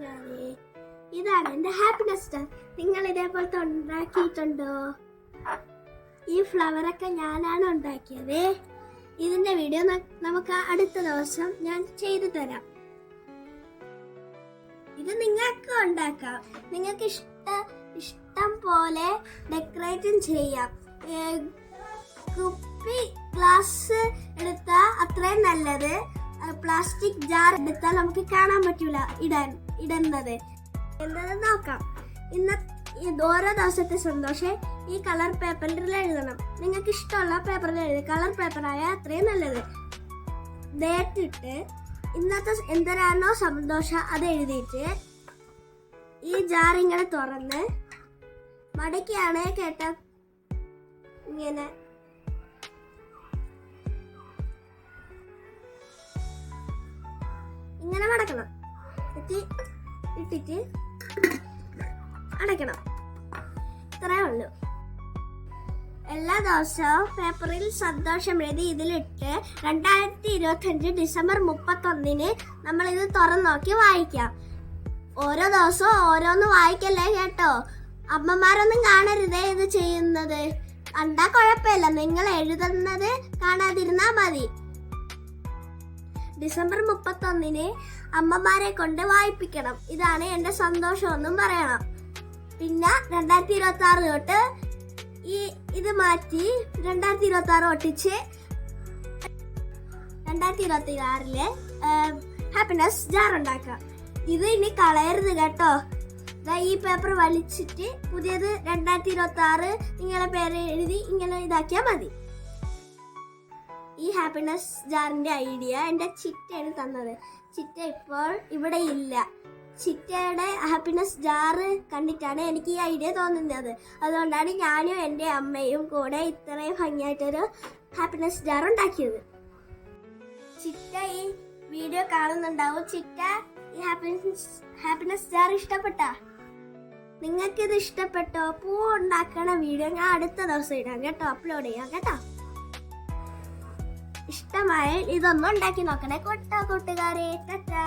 കൂട്ടുകാരെ, ഇതാണ് എന്റെ ഹാപ്പിനെസ് സ്റ്റാർ. നിങ്ങൾ ഇതേപോലത്തെ ഉണ്ടാക്കിയിട്ടുണ്ടോ? ഈ ഫ്ലവറൊക്കെ ഞാനാണ് ഉണ്ടാക്കിയത്. ഇതിന്റെ വീഡിയോ നമുക്ക് അടുത്ത ദിവസം ഞാൻ ചെയ്തു തരാം. ഇത് നിങ്ങൾക്ക് ഉണ്ടാക്കാം. നിങ്ങൾക്ക് ഇഷ്ടം പോലെ ഡെക്കറേറ്റും ചെയ്യാം. കുപ്പി ഗ്ലാസ് എടുത്താൽ അത്രയും നല്ലത്. പ്ലാസ്റ്റിക് ജാർ എടുത്താൽ നമുക്ക് കാണാൻ പറ്റൂല ഇടുന്നത്. എന്താണെന്ന് നോക്കാം. ഓരോ ദിവസത്തെ സന്തോഷം ഈ കളർ പേപ്പറിൽ എഴുതണം. നിങ്ങൾക്ക് ഇഷ്ടമുള്ള പേപ്പറിൽ എഴുതി. കളർ പേപ്പറായ അത്രയും നല്ലത്. ഡേറ്റ് ഇട്ട് ഇന്നത്തെ എന്തരാണോ സന്തോഷം അത് എഴുതിയിട്ട് ഈ ജാർ ഇങ്ങനെ തുറന്ന് മടക്കിയാണ് കേട്ട ഇങ്ങനെ മടക്കണം. ഇട്ടിട്ട് അടയ്ക്കണം. ഇത്രേ ഉള്ളൂ. എല്ലാ ദിവസവും പേപ്പറിൽ സന്തോഷം എഴുതി ഇതിലിട്ട് 2025 ഡിസംബർ 31 നമ്മളിത് തുറന്നു നോക്കി വായിക്കാം. ഓരോ ദിവസവും ഓരോന്ന് വായിക്കല്ലേ കേട്ടോ. അമ്മമാരൊന്നും കാണരുതേ ഇത് ചെയ്യുന്നത്. കണ്ടാ കുഴപ്പമില്ല, നിങ്ങൾ എഴുതുന്നത് കാണാതിരുന്നാ മതി. ഡിസംബർ 31 അമ്മമാരെ കൊണ്ട് വായിപ്പിക്കണം. ഇതാണ് എന്റെ സന്തോഷമെന്നും പറയണം. പിന്നെ 2026 തൊട്ട് ഇത് മാറ്റി 2026 ഒട്ടിച്ച് 2026 ഹാപ്പിനെസ് ജാർ ഉണ്ടാക്കാം. ഇത് ഇനി കളയരുത് കേട്ടോ. ഈ പേപ്പർ വലിച്ചിട്ട് പുതിയത് 2026 നിങ്ങളെ പേര് എഴുതി ഇങ്ങനെ ഇതാക്കിയാൽ മതി. ഈ ഹാപ്പിനെസ് ജാറിന്റെ ഐഡിയ എൻ്റെ ചിറ്റയാണ് തന്നത്. ചിറ്റ ഇപ്പോൾ ഇവിടെ ഇല്ല. ചിറ്റയുടെ ഹാപ്പിനെസ് ജാറ് കണ്ടിട്ടാണ് എനിക്ക് ഈ ഐഡിയ തോന്നുന്നത്. അതുകൊണ്ടാണ് ഞാനും എൻ്റെ അമ്മയും കൂടെ ഇത്രയും ഭംഗിയായിട്ടൊരു ഹാപ്പിനെസ് ജാർ ഉണ്ടാക്കിയത്. ചിറ്റ ഈ വീഡിയോ കാണുന്നുണ്ടാവും. ചിറ്റ ഈ ഹാപ്പിനെസ് ജാർ ഇഷ്ടപ്പെട്ടാ? നിങ്ങൾക്കിത് ഇഷ്ടപ്പെട്ടോ? പൂ ഉണ്ടാക്കണ വീഡിയോ ഞാൻ അടുത്ത ദിവസം ഇടാം കേട്ടോ, അപ്ലോഡ് ചെയ്യാം കേട്ടോ. ഇഷ്ടമായ ഇതൊന്നും ഉണ്ടാക്കി നോക്കണേ കൂട്ടുകാരെ. ടാറ്റാ.